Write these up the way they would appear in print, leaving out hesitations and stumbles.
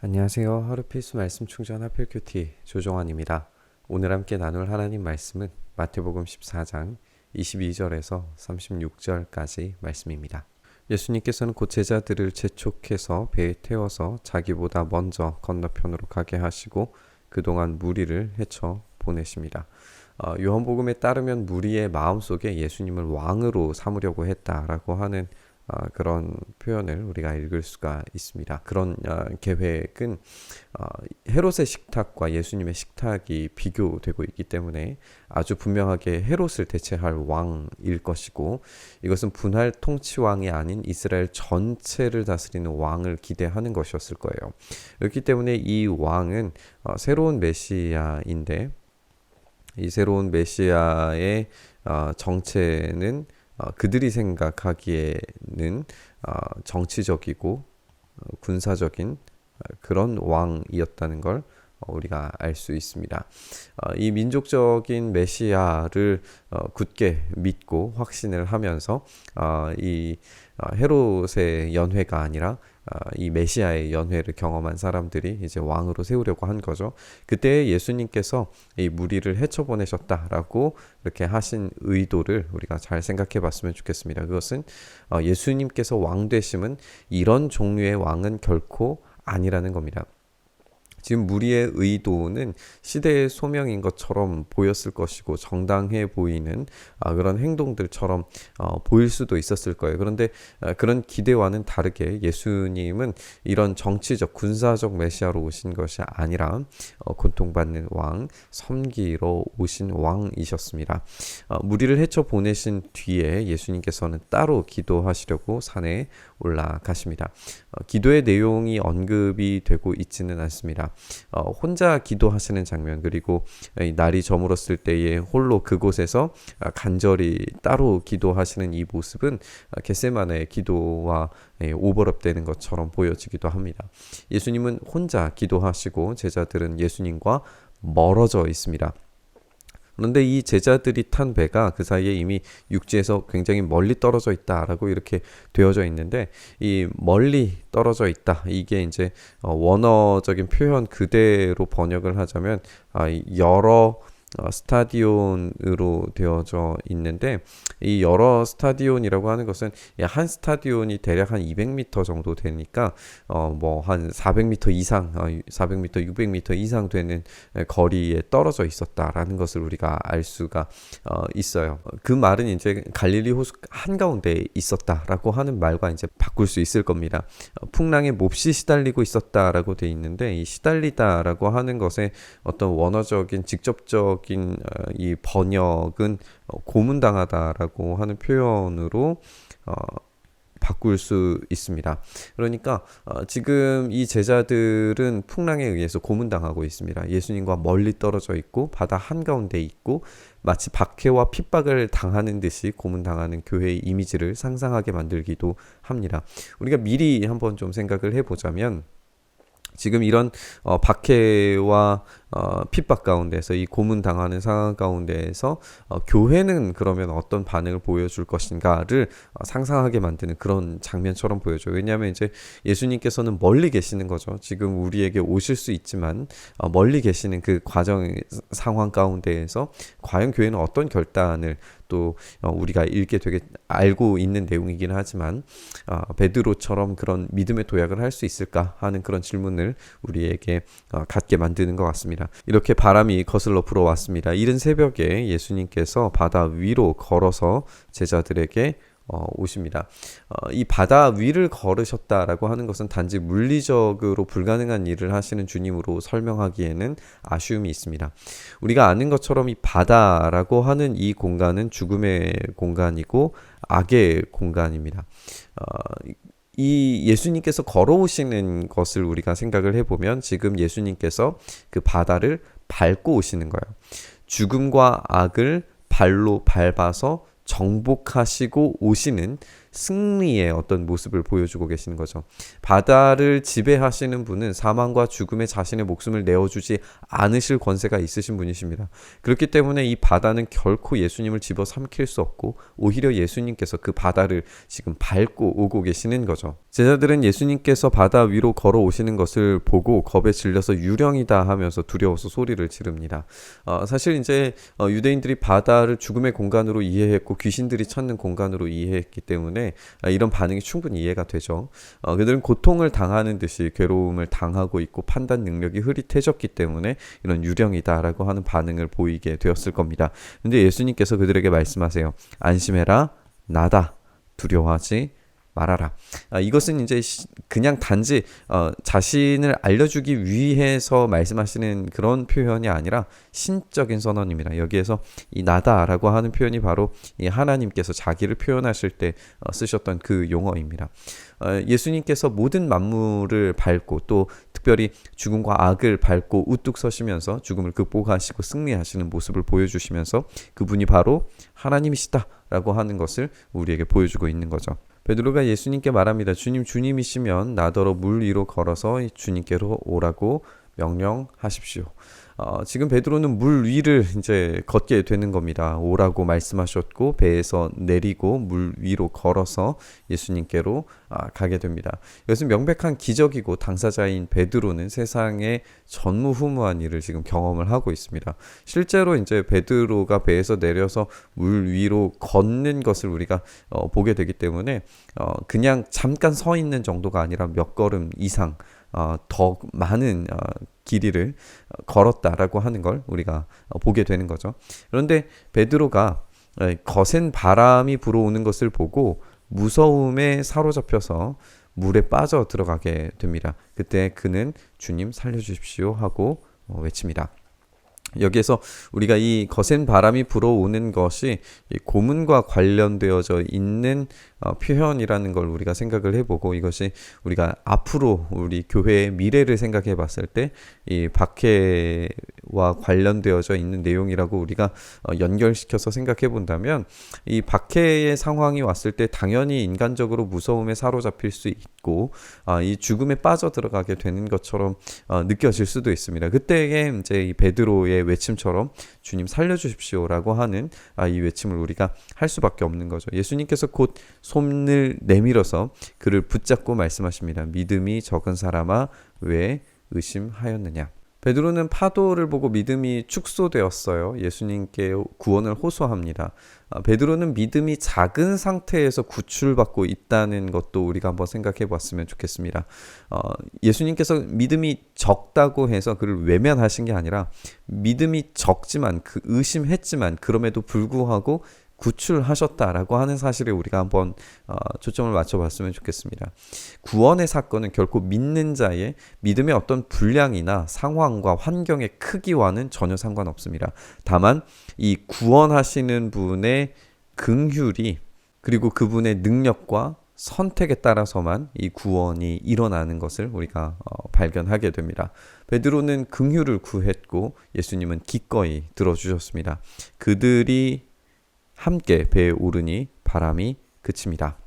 안녕하세요. 하루 필수 말씀 충전 하필 큐티 조정환입니다. 오늘 함께 나눌 하나님 말씀은 마태복음 14장 22절에서 36절까지 말씀입니다. 예수님께서는 곧 제자들을 재촉해서 배에 태워서 자기보다 먼저 건너편으로 가게 하시고 그동안 무리를 헤쳐 보내십니다. 요한복음에 따르면 무리의 마음속에 예수님을 왕으로 삼으려고 했다라고 하는 그런 표현을 우리가 읽을 수가 있습니다. 그런 계획은 헤롯의 식탁과 예수님의 식탁이 비교되고 있기 때문에 아주 분명하게 헤롯을 대체할 왕일 것이고, 이것은 분할 통치왕이 아닌 이스라엘 전체를 다스리는 왕을 기대하는 것이었을 거예요. 그렇기 때문에 이 왕은 새로운 메시아인데, 이 새로운 메시아의 정체는 그들이 생각하기에는 정치적이고 군사적인 그런 왕이었다는 걸 우리가 알 수 있습니다. 이 민족적인 메시아를 굳게 믿고 확신을 하면서 이 헤롯의 연회가 아니라 이 메시아의 연회를 경험한 사람들이 이제 왕으로 세우려고 한 거죠. 그때 예수님께서 이 무리를 헤쳐보내셨다라고 이렇게 하신 의도를 우리가 잘 생각해 봤으면 좋겠습니다. 그것은 예수님께서 왕 되심은 이런 종류의 왕은 결코 아니라는 겁니다. 지금 무리의 의도는 시대의 소명인 것처럼 보였을 것이고 정당해 보이는 그런 행동들처럼 보일 수도 있었을 거예요. 그런데 그런 기대와는 다르게 예수님은 이런 정치적 군사적 메시아로 오신 것이 아니라 고통받는 왕, 섬기러 오신 왕이셨습니다. 무리를 헤쳐 보내신 뒤에 예수님께서는 따로 기도하시려고 산에 올라가십니다. 기도의 내용이 언급이 되고 있지는 않습니다. 혼자 기도하시는 장면, 그리고 날이 저물었을 때에 홀로 그곳에서 간절히 따로 기도하시는 이 모습은 겟세마네의 기도와 오버랩되는 것처럼 보여지기도 합니다. 예수님은 혼자 기도하시고 제자들은 예수님과 멀어져 있습니다. 그런데 이 제자들이 탄 배가 그 사이에 이미 육지에서 굉장히 멀리 떨어져 있다라고 이렇게 되어져 있는데, 이 멀리 떨어져 있다, 이게 이제 원어적인 표현 그대로 번역을 하자면 여러 스타디온으로 되어져 있는데, 이 여러 스타디온이라고 하는 것은 한 스타디온이 대략 한 200m 정도 되니까 뭐 한 400m 이상, 400m, 600m 이상 되는 거리에 떨어져 있었다라는 것을 우리가 알 수가 있어요. 그 말은 이제 갈릴리 호수 한가운데 있었다라고 하는 말과 이제 바꿀 수 있을 겁니다. 풍랑에 몹시 시달리고 있었다라고 돼 있는데, 이 시달리다라고 하는 것의 어떤 원어적인 직접적 이 번역은 고문당하다라고 하는 표현으로 바꿀 수 있습니다. 그러니까 지금 이 제자들은 풍랑에 의해서 고문당하고 있습니다. 예수님과 멀리 떨어져 있고 바다 한가운데 있고 마치 박해와 핍박을 당하는 듯이 고문당하는 교회의 이미지를 상상하게 만들기도 합니다. 우리가 미리 한번 좀 생각을 해보자면, 지금 이런 박해와 핍박 가운데서, 이 고문당하는 상황 가운데에서 교회는 그러면 어떤 반응을 보여줄 것인가를 상상하게 만드는 그런 장면처럼 보여줘요. 왜냐하면 이제 예수님께서는 멀리 계시는 거죠. 지금 우리에게 오실 수 있지만 멀리 계시는 그 과정 상황 가운데에서 과연 교회는 어떤 결단을, 또 우리가 읽게 되게 알고 있는 내용이긴 하지만 베드로처럼 그런 믿음의 도약을 할 수 있을까 하는 그런 질문을 우리에게 갖게 만드는 것 같습니다. 이렇게 바람이 거슬러 불어왔습니다. 이른 새벽에 예수님께서 바다 위로 걸어서 제자들에게 오십니다. 이 바다 위를 걸으셨다라고 하는 것은 단지 물리적으로 불가능한 일을 하시는 주님으로 설명하기에는 아쉬움이 있습니다. 우리가 아는 것처럼 이 바다라고 하는 이 공간은 죽음의 공간이고 악의 공간입니다. 이 예수님께서 걸어오시는 것을 우리가 생각을 해보면, 지금 예수님께서 그 바다를 밟고 오시는 거예요. 죽음과 악을 발로 밟아서 정복하시고 오시는 승리의 어떤 모습을 보여주고 계시는 거죠. 바다를 지배하시는 분은 사망과 죽음에 자신의 목숨을 내어주지 않으실 권세가 있으신 분이십니다. 그렇기 때문에 이 바다는 결코 예수님을 집어삼킬 수 없고 오히려 예수님께서 그 바다를 지금 밟고 오고 계시는 거죠. 제자들은 예수님께서 바다 위로 걸어오시는 것을 보고 겁에 질려서 유령이다 하면서 두려워서 소리를 지릅니다. 사실 이제 유대인들이 바다를 죽음의 공간으로 이해했고 귀신들이 찾는 공간으로 이해했기 때문에 이런 반응이 충분히 이해가 되죠. 그들은 고통을 당하는 듯이 괴로움을 당하고 있고 판단 능력이 흐릿해졌기 때문에 이런 유령이다라고 하는 반응을 보이게 되었을 겁니다. 근데 예수님께서 그들에게 말씀하세요. 안심해라, 나다. 두려워하지 말아라. 이것은 이제 그냥 단지 자신을 알려주기 위해서 말씀하시는 그런 표현이 아니라 신적인 선언입니다. 여기에서 이 나다라고 하는 표현이 바로 이 하나님께서 자기를 표현하실 때 쓰셨던 그 용어입니다. 예수님께서 모든 만물을 밟고 또 특별히 죽음과 악을 밟고 우뚝 서시면서 죽음을 극복하시고 승리하시는 모습을 보여주시면서 그분이 바로 하나님이시다라고 하는 것을 우리에게 보여주고 있는 거죠. 베드로가 예수님께 말합니다. 주님, 주님이시면 나더러 물 위로 걸어서 주님께로 오라고 명령하십시오. 지금 베드로는 물 위를 이제 걷게 되는 겁니다. 오라고 말씀하셨고 배에서 내리고 물 위로 걸어서 예수님께로 가게 됩니다. 이것은 명백한 기적이고 당사자인 베드로는 세상에 전무후무한 일을 지금 경험을 하고 있습니다. 실제로 이제 베드로가 배에서 내려서 물 위로 걷는 것을 우리가 보게 되기 때문에 그냥 잠깐 서 있는 정도가 아니라 몇 걸음 이상 더 많은 길이를 걸었다라고 하는 걸 우리가 보게 되는 거죠. 그런데 베드로가 거센 바람이 불어오는 것을 보고 무서움에 사로잡혀서 물에 빠져 들어가게 됩니다. 그때 그는 주님 살려주십시오 하고 외칩니다. 여기에서 우리가 이 거센 바람이 불어오는 것이 이 고문과 관련되어져 있는 표현이라는 걸 우리가 생각을 해보고 이것이 우리가 앞으로 우리 교회의 미래를 생각해 봤을 때 이 박해와 관련되어져 있는 내용이라고 우리가 연결시켜서 생각해 본다면 이 박해의 상황이 왔을 때 당연히 인간적으로 무서움에 사로잡힐 수 있고 이 죽음에 빠져 들어가게 되는 것처럼 느껴질 수도 있습니다. 그때에 이제 이 베드로의 외침처럼 주님 살려주십시오라고 하는 이 외침을 우리가 할 수밖에 없는 거죠. 예수님께서 곧 손을 내밀어서 그를 붙잡고 말씀하십니다. 믿음이 적은 사람아 왜 의심하였느냐. 베드로는 파도를 보고 믿음이 축소되었어요. 예수님께 구원을 호소합니다. 베드로는 믿음이 작은 상태에서 구출받고 있다는 것도 우리가 한번 생각해 봤으면 좋겠습니다. 예수님께서 믿음이 적다고 해서 그를 외면하신 게 아니라 믿음이 적지만 의심했지만 그럼에도 불구하고 구출하셨다라고 하는 사실에 우리가 한번 초점을 맞춰봤으면 좋겠습니다. 구원의 사건은 결코 믿는 자의 믿음의 어떤 분량이나 상황과 환경의 크기와는 전혀 상관없습니다. 다만 이 구원하시는 분의 긍휼이 그리고 그분의 능력과 선택에 따라서만 이 구원이 일어나는 것을 우리가 발견하게 됩니다. 베드로는 긍휼을 구했고 예수님은 기꺼이 들어주셨습니다. 그들이 함께 배에 오르니 바람이 그칩니다.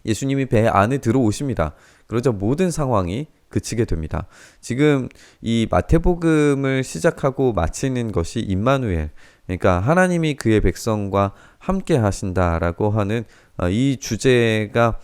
예수님이 배 안에 들어오십니다. 그러자 모든 상황이 그치게 됩니다. 지금 이 마태복음을 시작하고 마치는 것이 임마누엘, 그러니까 하나님이 그의 백성과 함께 하신다라고 하는 이 주제가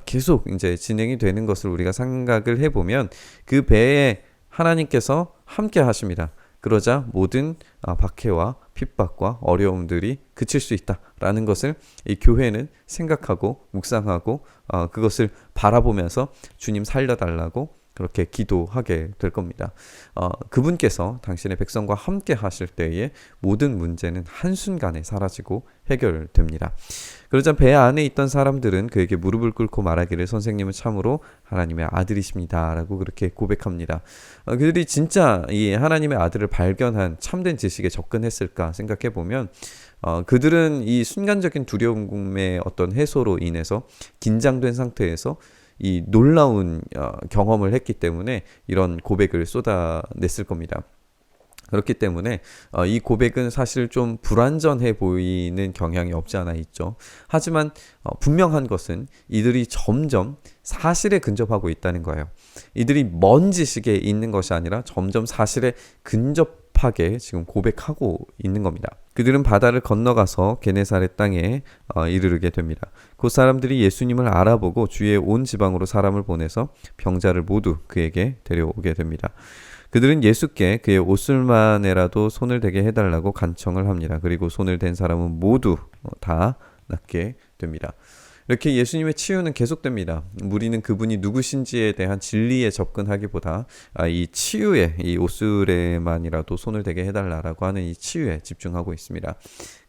계속 이제 진행이 되는 것을 우리가 생각을 해보면 그 배에 하나님께서 함께 하십니다. 그러자 모든 박해와 핍박과 어려움들이 그칠 수 있다라는 것을 이 교회는 생각하고 묵상하고 그것을 바라보면서 주님 살려달라고 그렇게 기도하게 될 겁니다. 그분께서 당신의 백성과 함께 하실 때에 모든 문제는 한순간에 사라지고 해결됩니다. 그러자 배 안에 있던 사람들은 그에게 무릎을 꿇고 말하기를 선생님은 참으로 하나님의 아들이십니다 라고 그렇게 고백합니다. 그들이 진짜 이 하나님의 아들을 발견한 참된 지식에 접근했을까 생각해 보면 그들은 이 순간적인 두려움의 어떤 해소로 인해서 긴장된 상태에서 이 놀라운 경험을 했기 때문에 이런 고백을 쏟아냈을 겁니다. 그렇기 때문에 이 고백은 사실 좀 불완전해 보이는 경향이 없지 않아 있죠. 하지만 분명한 것은 이들이 점점 사실에 근접하고 있다는 거예요. 이들이 먼 지식에 있는 것이 아니라 점점 사실에 근접하게 지금 고백하고 있는 겁니다. 그들은 바다를 건너가서 게네사렛 땅에 이르르게 됩니다. 그 사람들이 예수님을 알아보고 주위의 온 지방으로 사람을 보내서 병자를 모두 그에게 데려오게 됩니다. 그들은 예수께 그의 옷술만에라도 손을 대게 해달라고 간청을 합니다. 그리고 손을 댄 사람은 모두 다 낫게 됩니다. 이렇게 예수님의 치유는 계속됩니다. 우리는 그분이 누구신지에 대한 진리에 접근하기보다 이 치유에, 이 옷술에만이라도 손을 대게 해달라고 하는 이 치유에 집중하고 있습니다.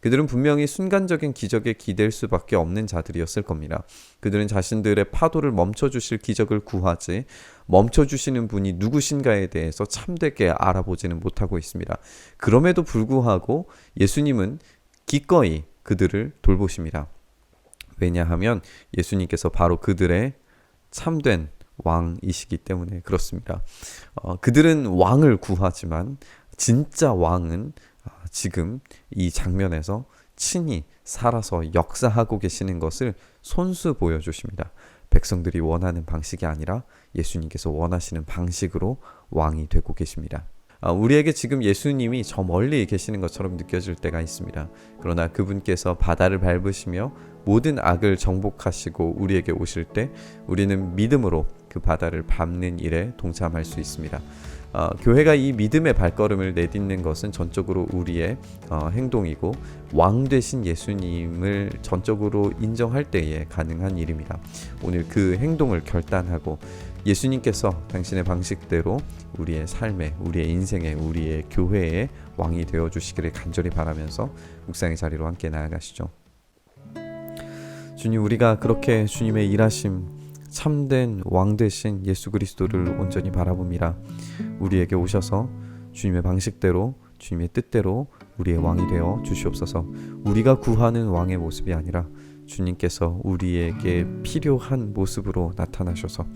그들은 분명히 순간적인 기적에 기댈 수밖에 없는 자들이었을 겁니다. 그들은 자신들의 파도를 멈춰주실 기적을 구하지 멈춰주시는 분이 누구신가에 대해서 참되게 알아보지는 못하고 있습니다. 그럼에도 불구하고 예수님은 기꺼이 그들을 돌보십니다. 왜냐하면 예수님께서 바로 그들의 참된 왕이시기 때문에 그렇습니다. 그들은 왕을 구하지만 진짜 왕은 지금 이 장면에서 친히 살아서 역사하고 계시는 것을 손수 보여주십니다. 백성들이 원하는 방식이 아니라 예수님께서 원하시는 방식으로 왕이 되고 계십니다. 우리에게 지금 예수님이 저 멀리 계시는 것처럼 느껴질 때가 있습니다. 그러나 그분께서 바다를 밟으시며 모든 악을 정복하시고 우리에게 오실 때 우리는 믿음으로 그 바다를 밟는 일에 동참할 수 있습니다. 교회가 이 믿음의 발걸음을 내딛는 것은 전적으로 우리의 행동이고 왕 되신 예수님을 전적으로 인정할 때에 가능한 일입니다. 오늘 그 행동을 결단하고 예수님께서 당신의 방식대로 우리의 삶에, 우리의 인생에, 우리의 교회에 왕이 되어주시기를 간절히 바라면서 묵상의 자리로 함께 나아가시죠. 주님, 우리가 그렇게 주님의 일하심, 참된 왕 되신 예수 그리스도를 온전히 바라봅니다. 우리에게 오셔서 주님의 방식대로, 주님의 뜻대로 우리의 왕이 되어 주시옵소서. 우리가 구하는 왕의 모습이 아니라 주님께서 우리에게 필요한 모습으로 나타나셔서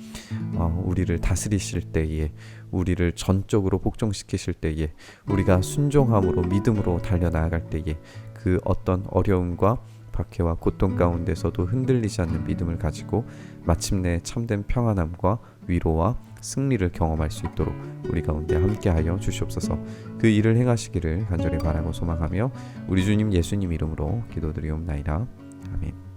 우리를 다스리실 때에, 우리를 전적으로 복종시키실 때에, 우리가 순종함으로 믿음으로 달려나아갈 때에 그 어떤 어려움과 박해와 고통 가운데서도 흔들리지 않는 믿음을 가지고 마침내 참된 평안함과 위로와 승리를 경험할 수 있도록 우리 가운데 함께하여 주시옵소서. 그 일을 행하시기를 간절히 바라고 소망하며 우리 주님 예수님 이름으로 기도드리옵나이다. 아멘.